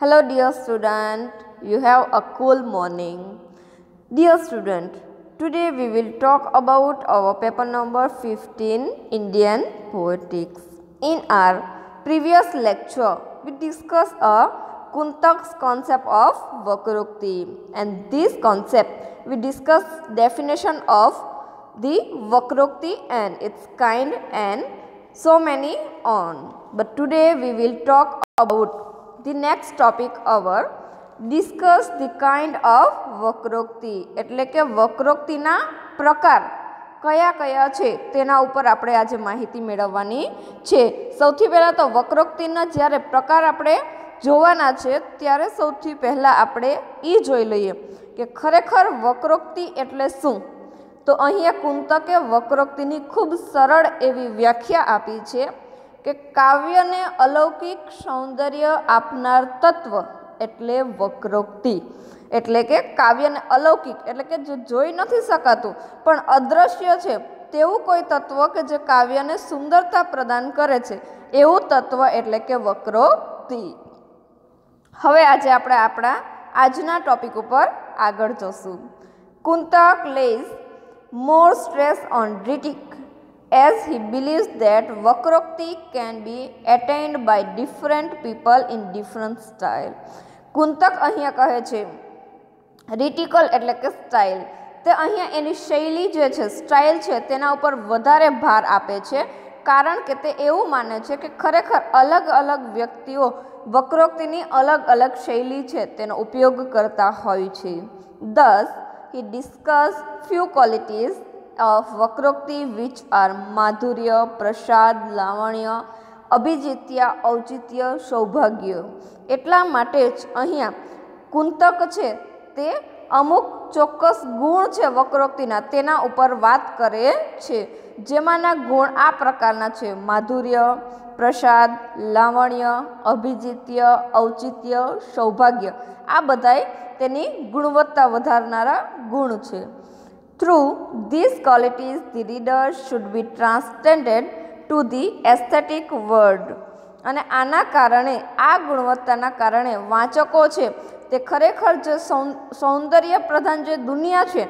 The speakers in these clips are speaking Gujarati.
Hello dear student, you have a cool morning. Dear student, today we will talk about our paper number 15 Indian Poetics. In our previous lecture, we discussed a Kuntak's concept of Vakrukti, and this concept we discussed definition of the Vakrukti and its kind and so many on. But today we will talk about the next topic our discuss the kind of વક્રોક્તિ એટલે કે વક્રોક્તિના પ્રકાર કયા કયા છે તેના ઉપર આપણે આજે માહિતી મેળવવાની છે. સૌથી પહેલાં તો વક્રોક્તિના જ્યારે પ્રકાર આપણે જોવાના છે ત્યારે સૌથી પહેલાં આપણે એ જોઈ લઈએ કે ખરેખર વક્રોક્તિ એટલે શું. તો અહીંયા કુંતકે વક્રોક્તિની ખૂબ સરળ એવી વ્યાખ્યા આપી છે કે કાવ્યને અલૌકિક સૌંદર્ય આપનાર તત્વ એટલે વક્રોક્તિ. એટલે કે કાવ્યને અલૌકિક એટલે કે જે જોઈ નથી શકાતું પણ અદ્રશ્ય છે તેવું કોઈ તત્વ કે જે કાવ્યને સુંદરતા પ્રદાન કરે છે એવું તત્વ એટલે કે વક્રોક્તિ. હવે આજે આપણે આપણા આજના ટોપિક ઉપર આગળ જોશું. Kuntaka lays more stress on rhetoric as he believes that Vakrokti can be attained by different people in different style. કુંતક અહીંયા કહે છે રિટિકલ એટલે કે સ્ટાઇલ, તે અહીંયા એની શૈલી જે છે સ્ટાઇલ છે તેના ઉપર વધારે ભાર આપે છે કારણ કે તે એવું માને છે કે ખરેખર અલગ અલગ વ્યક્તિઓ વક્રોક્તિની અલગ અલગ શૈલી છે તેનો ઉપયોગ કરતા હોય છે. Thus he discussed few qualities of Vakrokti which are માધુર્ય, પ્રસાદ, લાવણ્ય, અભિજીત્ય, ઔચિત્ય, સૌભાગ્ય. એટલા માટે જ અહીંયા કુંતક છે તે અમુક ચોક્કસ ગુણ છે વક્રોક્તિના તેના ઉપર વાત કરે છે, જેમાંના ગુણ આ પ્રકારના છે: માધુર્ય, પ્રસાદ, લાવણ્ય, અભિજીત્ય, ઔચિત્ય, સૌભાગ્ય. આ બધાય તેની ગુણવત્તા વધારનારા ગુણ છે. Through these qualities, the reader should be transcended to the aesthetic world. અને આના કારણે આ ગુણવત્તાના કારણે વાંચકો છે તે ખરેખર જે સૌંદર્ય પ્રધાન જે દુનિયા છે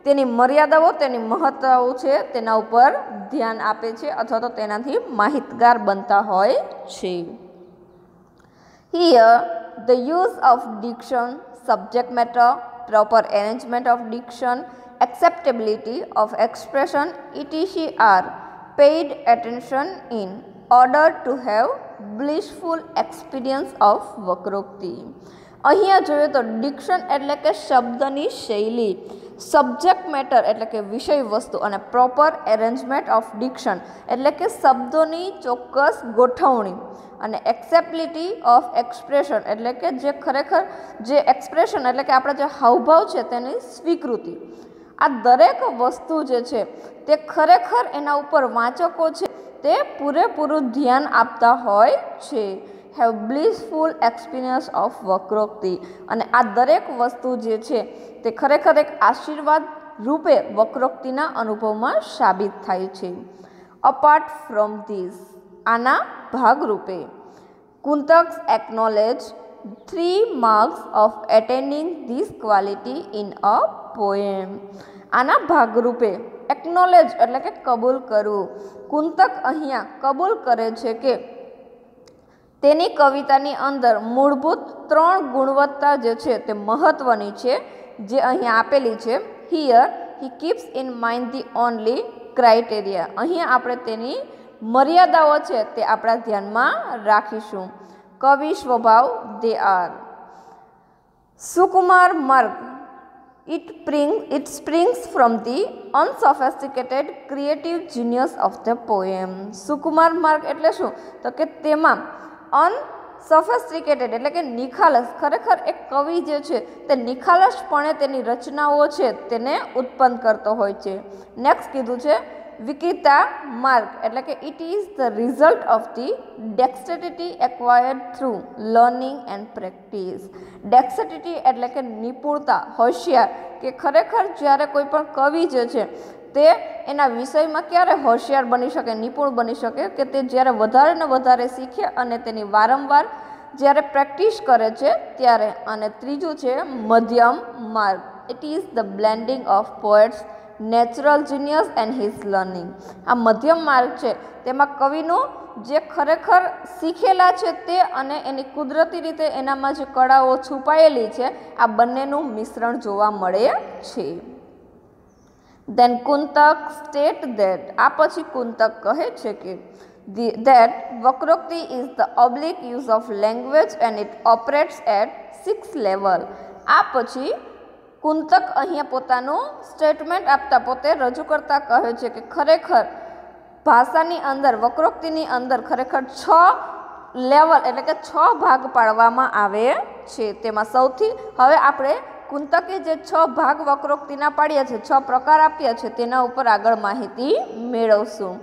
તેની મર્યાદાઓ તેની મહત્તાઓ છે તેના ઉપર ધ્યાન આપે છે અથવા તો તેનાથી માહિતગાર બનતા હોય છે. Here the use of diction, subject matter, proper arrangement of diction, acceptability of expression etc. are paid attention in order to have blissful experience of વક્રોક્તિ. અહીંયા જોઈએ તો ડિક્શન એટલે કે શબ્દની શૈલી, સબ્જેક્ટ મેટર એટલે કે વિષય વસ્તુ અને પ્રોપર એરેન્જમેન્ટ ઓફ ડિક્શન એટલે કે શબ્દોની ચોક્કસ ગોઠવણી અને એક્સેપ્ટિબિલિટી ઓફ એક્સપ્રેશન એટલે કે જે ખરેખર જે એક્સપ્રેશન એટલે કે આપણા જે હાવભાવ છે તેની સ્વીકૃતિ. આ દરેક વસ્તુ જે છે તે ખરેખર એના ઉપર વાંચકો છે તે પૂરેપૂરું ધ્યાન આપતા હોય છે. Have blissful experience of vakrokti. અને આ દરેક વસ્તુ જે છે તે ખરેખર એક આશીર્વાદ રૂપે વક્રોક્તિના અનુભવમાં સાબિત થાય છે. અપાર્ટ ફ્રોમ ધીસ, આના ભાગરૂપે કુંતક્સ acknowledge 3 marks of attaining this quality in a poem. આના ભાગરૂપે એકનોલેજ એટલે કે કબૂલ કરવું. કુંતક અહીંયા કબૂલ કરે છે કે તેની કવિતાની અંદર મૂળભૂત 3 ગુણવત્તા જે છે તે મહત્વની છે જે અહીંયા આપેલી છે. Here he keeps in mind the only criteria. અહીંયા આપણે તેની મર્યાદાઓ છે તે આપણા ધ્યાનમાં રાખીશું. કવિ સ્વભાવ they are. સુકુમાર માર્ગ it springs from the unsophisticated creative genius of the poem. Sukumar માર્ગ એટલે શું? તો કે તેમાં અનસોફિસ્ટિકેટેડ એટલે કે નિખાલસ, ખરેખર એક કવિ જે છે તે નિખાલસપણે તેની રચનાઓ છે તેને ઉત્પન્ન કરતો હોય છે. નેક્સ્ટ કીધું છે વિકિતા માર્ગ એટલે કે it is the result of the dexterity acquired through learning and practice. Dexterity એટલે કે નિપુણતા, હોશિયાર, કે ખરેખર જ્યારે કોઈ પણ કવિ જે છે તે એના વિષયમાં ક્યારે હોશિયાર બની શકે, નિપુણ બની શકે કે તે જ્યારે વધારે ને વધારે શીખે અને તેની વારંવાર જ્યારે પ્રેક્ટિસ કરે છે ત્યારે. અને ત્રીજું છે મધ્યમ માર્ગ. It is the blending of poets natural genius and his learning. આ મધ્યમ માર્ગ છે તેમાં કવિનું જે ખરેખર શીખેલા છે તે અને એની કુદરતી રીતે એનામાં જે કળાઓ છુપાયેલી છે આ બંનેનું મિશ્રણ જોવા મળે છે. Then Kuntak state that આ પછી કુંતક કહે છે કે that વક્રોક્તિ is the oblique use of language and it operates at 6 level. આ પછી કુંતક અહીંયા પોતાનું સ્ટેટમેન્ટ આપતા પોતે રજૂ કરતા કહે છે કે ખરેખર ભાષાની અંદર વક્રોક્તિની અંદર ખરેખર 6 લેવલ એટલે કે 6 ભાગ પાડવામાં આવે છે. તેમાં સૌથી હવે આપણે કુંતકે જે 6 ભાગ વક્રોક્તિના પાડ્યા છે 6 પ્રકાર આપ્યા છે તેના ઉપર આગળ માહિતી મેળવશું.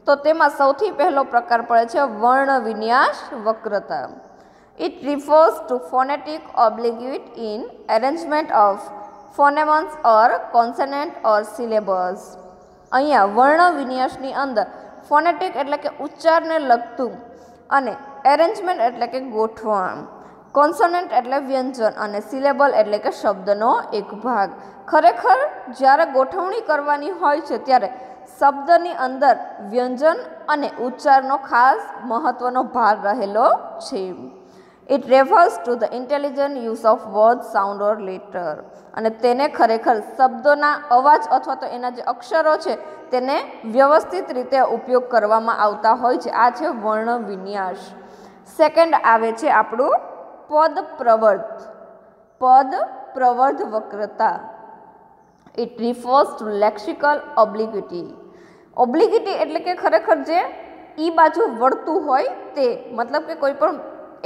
તો તેમાં સૌથી પહેલો પ્રકાર પડે છે વર્ણ વિન્યાસ વક્રતા. It refers to phonetic obliquity in arrangement of phonemes or consonant or syllables. અહીંયા વર્ણ વિન્યાસની અંદર ફોનેટિક એટલે કે ઉચ્ચારને લગતું અને એરેન્જમેન્ટ એટલે કે ગોઠવણ, કોન્સોનન્ટ એટલે વ્યંજન અને સિલેબલ એટલે કે શબ્દનો એક ભાગ. ખરેખર જ્યારે ગોઠવણી કરવાની હોય છે ત્યારે શબ્દની અંદર વ્યંજન અને ઉચ્ચારનો ખાસ મહત્વનો ભાર રહેલો છે. It refers to the intelligent use of word sound or letter. અને તેને ખરેખર શબ્દોના અવાજ અથવા તો એના જે અક્ષરો છે તેને વ્યવસ્થિત રીતે ઉપયોગ કરવામાં આવતા હોય છે. આ છે વર્ણ વિન્યાસ. સેકન્ડ આવે છે આપણું પદ પ્રવર્ધ વક્રતા. It refers to lexical obliquity. Obliquity એટલે કે ખરેખર જે ઈ બાજુ વળતું હોય તે, મતલબ કે કોઈ પણ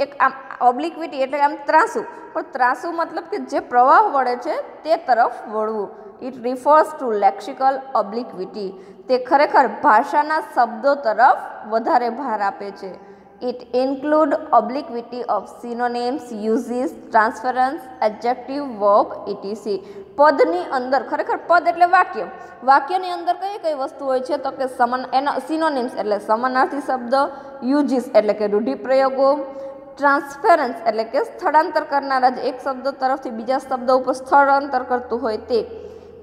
એક આમ ઓબ્લિક્વિટી એટલે આમ ત્રાસું, પણ ત્રાસું મતલબ કે જે પ્રવાહ વળે છે તે તરફ વળવું. It refers to lexical obliquity. તે ખરેખર ભાષાના શબ્દો તરફ વધારે ભાર આપે છે. It include obliquity of synonyms, uses, transference, adjective, verb, etc. પદની અંદર ખરેખર પદ એટલે વાક્ય. વાક્યની અંદર કઈ કઈ વસ્તુ હોય છે તો કે એના સિનોનિમ્સ એટલે સમાનાર્થી શબ્દ, યુઝિસ એટલે કે રૂઢિપ્રયોગો, ટ્રાન્સફરન્સ એટલે કે સ્થળાંતર કરનારા જે એક શબ્દ તરફથી બીજા શબ્દ ઉપર સ્થળાંતર કરતું હોય તે,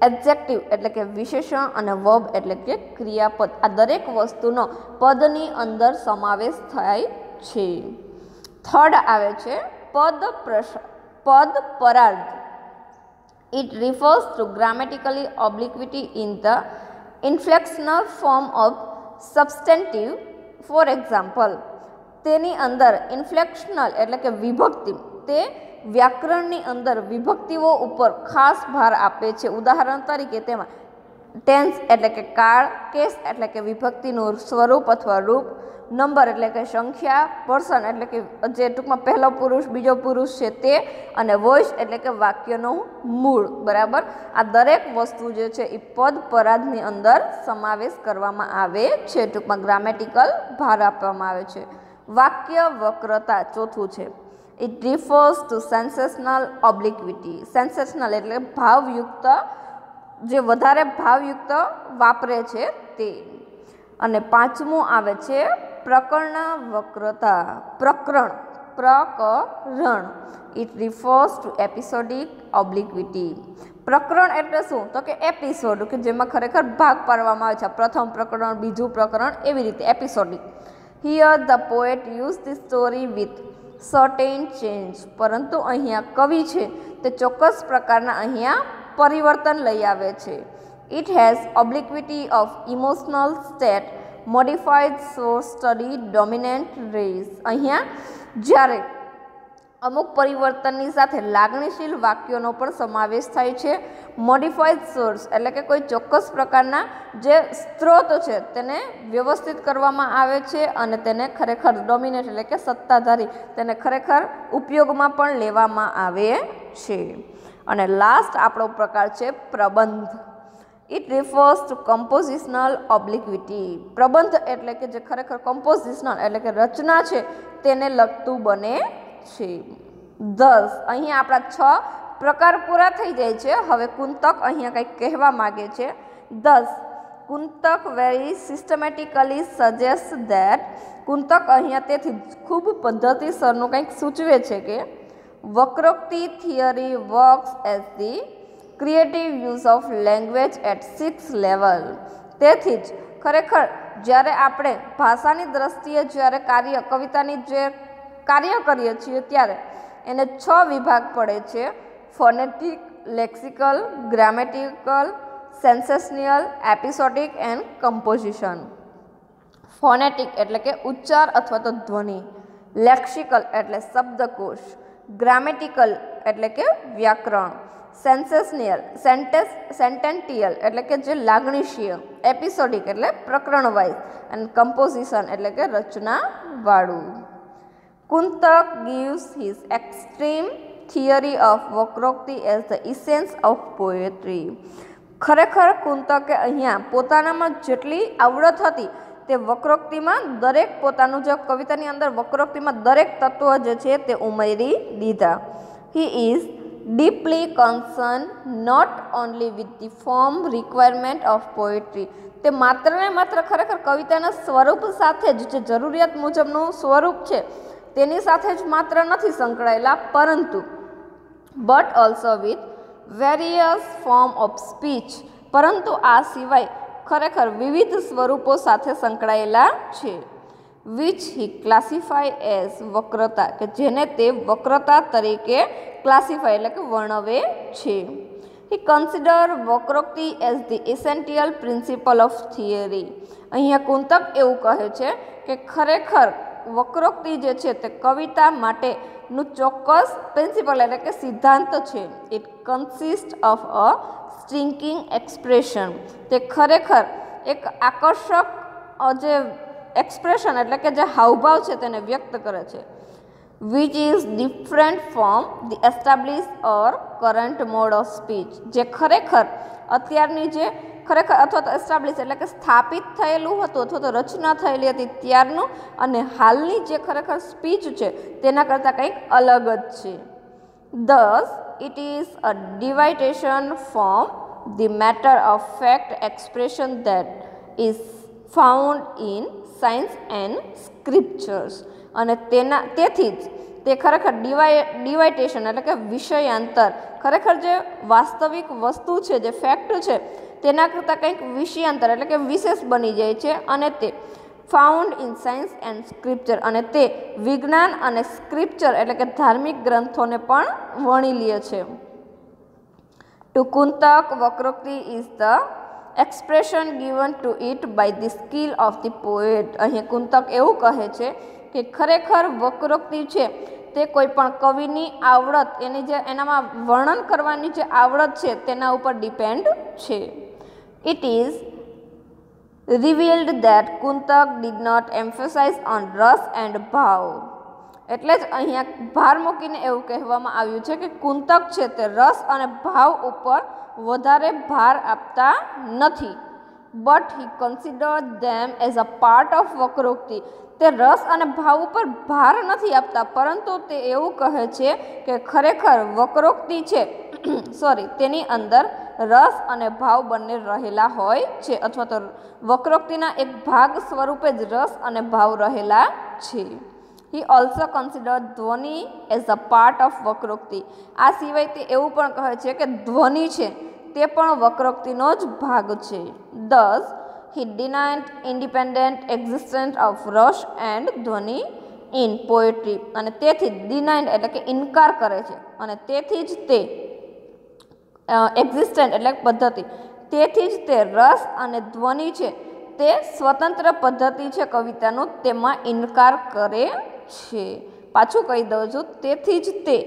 એડજેક્ટિવ એટલે કે વિશેષણ અને વર્બ એટલે કે ક્રિયાપદ. આ દરેક વસ્તુનો પદની અંદર સમાવેશ થાય છે. થર્ડ આવે છે પદ પરાર્ધ. It refers to grammatically obliquity in the inflectional form of substantive. For example, તેની અંદર ઇન્ફ્લેક્શનલ એટલે કે વિભક્તિ, તે વ્યાકરણની અંદર વિભક્તિઓ ઉપર ખાસ ભાર આપે છે. ઉદાહરણ તરીકે તેમાં ટેન્સ એટલે કે કાળ, કેસ એટલે કે વિભક્તિનું સ્વરૂપ અથવા રૂપ, નંબર એટલે કે સંખ્યા, પર્સન એટલે કે જે ટૂંકમાં પહેલો પુરુષ બીજો પુરુષ છે તે, અને વોઇસ એટલે કે વાક્યનું મૂળ. બરાબર, આ દરેક વસ્તુ જે છે એ પદ પરાધની અંદર સમાવેશ કરવામાં આવે છે. ટૂંકમાં ગ્રામેટિકલ ભાર આપવામાં આવે છે. વાક્ય વક્રતા ચોથું છે. It refers to sensational obliquity. Sensational એટલે ભાવયુક્ત, જે વધારે ભાવયુક્ત વાપરે છે તે. અને પાંચમું આવે છે પ્રકરણ વક્રતા. પ્રકરણ. It refers to episodic obliquity. પ્રકરણ એટલે શું તો કે એપિસોડ, કે જેમાં ખરેખર ભાગ પાડવામાં આવે છે. પ્રથમ પ્રકરણ, બીજું પ્રકરણ, એવી રીતે episodic. Here the poet used the story with certain change. પરંતુ અહીંયા કવિ છે તે ચોક્કસ પ્રકારના અહીંયા પરિવર્તન લઈ આવે છે. It has obliquity of emotional state, modified source study, dominant race. અહીંયા જ્યારે અમુક પરિવર્તનની સાથે લાગણીશીલ વાક્યોનો પણ સમાવેશ થાય છે. મોડિફાઈડ સોર્સ એટલે કે કોઈ ચોક્કસ પ્રકારના જે સ્ત્રોત છે તેને વ્યવસ્થિત કરવામાં આવે છે અને તેને ખરેખર ડોમિનેટ એટલે કે સત્તાધારી તેને ખરેખર ઉપયોગમાં પણ લેવામાં આવે છે. અને લાસ્ટ આપણો પ્રકાર છે પ્રબંધ. It refers to compositional obliquity. પ્રબંધ એટલે કે જે ખરેખર કમ્પોઝિશનલ એટલે કે રચના છે તેને લગતું બને છે. 10 અહીંયા આપણા 6 પ્રકાર પૂરા થઈ જાય છે. હવે કુંતક અહીંયા કંઈક કહેવા માગે છે. 10 Kuntak very systematically suggests that કુંતક અહીંયા તેથી ખૂબ પદ્ધતિસરનું કંઈક સૂચવે છે કે vakrokti theory works as the creative use of language at 6 level. તેથી જ ખરેખર જ્યારે આપણે ભાષાની દ્રષ્ટિએ જ્યારે કવિતાની જે કાર્ય કરીએ છીએ ત્યારે એને 6 વિભાગ પડે છે: phonetic, lexical, grammatical, sensational, episodic and composition. Phonetic એટલે કે ઉચ્ચાર અથવા તો ધ્વનિ, લેક્સિકલ એટલે શબ્દકોશ, ગ્રામેટિકલ એટલે કે વ્યાકરણ, સેન્સેશનિયલ સેન્ટેન્ટિયલ એટલે કે જે લાગણીશીય, એપિસોડિક એટલે પ્રકરણ વાઇઝ અને કમ્પોઝિશન એટલે કે રચનાવાળું. કુંતક gives his extreme theory of વક્રોક્તિ as the essence of poetry. ખરેખર કુંતકે અહીંયા પોતાનામાં જેટલી આવડત હતી તે વક્રોક્તિમાં દરેક પોતાનું જે કવિતાની અંદર વક્રોક્તિમાં દરેક તત્વ જે છે તે ઉમેરી દીધા. He is deeply concerned not only with the form requirement of poetry. તે માત્ર ને માત્ર ખરેખર કવિતાના સ્વરૂપ સાથે જ જે જરૂરિયાત મુજબનું સ્વરૂપ છે તેની સાથે જ માત્ર નથી સંકળાયેલા, પરંતુ but also with various form of speech, પરંતુ આ સિવાય ખરેખર વિવિધ સ્વરૂપો સાથે સંકળાયેલા છે. વિચ હી ક્લાસિફાય એઝ વક્રતા, કે જેને તે વક્રતા તરીકે ક્લાસિફાય એટલે કે વર્ણવે છે. He consider vakrokti as the essential principle of theory. અહીંયા કુંતક એવું કહે છે કે ખરેખર વક્રોક્તિ જે છે તે કવિતા માટેનું ચોક્કસ પ્રિન્સિપલ એટલે કે સિદ્ધાંત છે. It consist of a striking expression. તે ખરેખર એક આકર્ષક જે એક્સપ્રેશન એટલે કે જે હાવભાવ છે તેને વ્યક્ત કરે છે. Which is different from the establish or current mode of speech. જે ખરેખર અત્યારની જે ખરેખર અથવા તો એસ્ટાબ્લિશ એટલે કે સ્થાપિત થયેલું હતું અથવા તો રચના થયેલી હતી ત્યારનું અને હાલની જે ખરેખર સ્પીચ છે તેના કરતાં કંઈક અલગ જ છે. Thus, it is a deviation from the matter of fact expression that is found in science and scriptures. અને તેથી જ તે ખરેખર ડિવાઇટેશન એટલે કે વિષયાંતર, ખરેખર જે વાસ્તવિક વસ્તુ છે જે ફેક્ટ છે તેના કરતાં કંઈક વિષયાંતર એટલે કે વિશેષ બની જાય છે અને તે found in science and scripture, અને તે વિજ્ઞાન અને સ્ક્રિપ્ચર એટલે કે ધાર્મિક ગ્રંથોને પણ વણી લે છે. To Kuntaka vakrokti is the expression given to it by the skill of the poet. અહીં કુંતક એવું કહે છે કે ખરેખર વક્રોક્તિ છે તે કોઈ પણ કવિની આવડત એની જે એનામાં વર્ણન કરવાની જે આવડત છે તેના ઉપર ડિપેન્ડ છે. It is revealed that Kuntak did not emphasize on રસ and ભાવ. એટલે જ અહીંયા ભાર મૂકીને એવું કહેવામાં આવ્યું છે કે કુંતક છે તે રસ અને ભાવ ઉપર વધારે ભાર આપતા નથી. But he considered them as a part of vakrokti. તે રસ અને ભાવ ઉપર ભાર નથી આપતા, પરંતુ તે એવું કહે છે કે ખરેખર વક્રોક્તિ છે તેની અંદર રસ અને ભાવ બંને રહેલા હોય છે, અથવા તો વક્રોક્તિના એક ભાગ સ્વરૂપે જ રસ અને ભાવ રહેલા છે. હી ઓલ્સો કન્સિડર ધ્વનિ એઝ અ પાર્ટ ઓફ વક્રોક્તિ. આ સિવાય તે એવું પણ કહે છે કે ધ્વનિ છે તે પણ વક્રોક્તિનો જ ભાગ છે. This he denied independent existence of રસ એન્ડ ધ્વનિ ઇન પોએટ્રી. અને તેથી ડિનાઇડ એટલે કે ઇનકાર કરે છે, અને તેથી જ તે એક્ઝિસ્ટન્ટ એટલે પદ્ધતિ, તેથી જ તે રસ અને ધ્વનિ છે તે સ્વતંત્ર પદ્ધતિ છે કવિતાનું, તેમાં ઇનકાર કરે છે. પાછું કહી દઉં છું, તેથી જ તે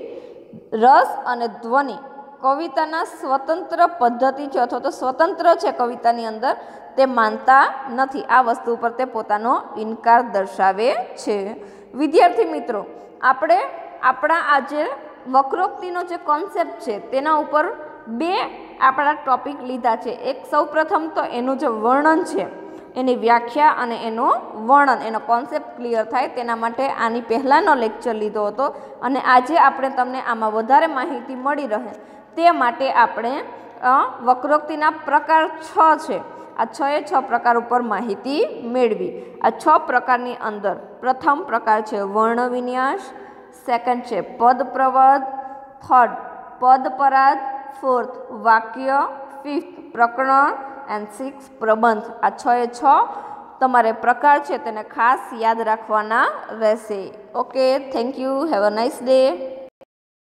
રસ અને ધ્વનિ કવિતાના સ્વતંત્ર પદ્ધતિ છે અથવા તો સ્વતંત્ર છે કવિતાની અંદર, તે માનતા નથી. આ વસ્તુ ઉપર તે પોતાનો ઇનકાર દર્શાવે છે. વિદ્યાર્થી મિત્રો, આપણે આપણા આજે વક્રોક્તિનો જે કોન્સેપ્ટ છે તેના ઉપર બે આપણા ટોપિક લીધા છે. એક સૌપ્રથમ તો એનું જે વર્ણન છે, એની વ્યાખ્યા અને એનો વર્ણન, એનો કોન્સેપ્ટ ક્લિયર થાય તેના માટે આની પહેલાંનો લેક્ચર લીધો હતો, અને આજે આપણે તમને આમાં વધારે માહિતી મળી રહે તે માટે આપણે વક્રોક્તિના પ્રકાર 6 છે આ 6 એ 6 પ્રકાર ઉપર માહિતી મેળવી। આ 6 પ્રકારની અંદર પ્રથમ પ્રકાર છે વર્ણવિન્યાસ, સેકન્ડ છે પદપ્રવદ, થર્ડ પદપરાદ, ફોર્થ વાક્ય, ફિફ્થ પ્રકરણ એન્ડ સિક્સ પ્રબંધ। આ 6 એ 6 તમારે પ્રકાર છે તેને ખાસ યાદ રાખવાના રહેશે। Okay, thank you, have a nice day.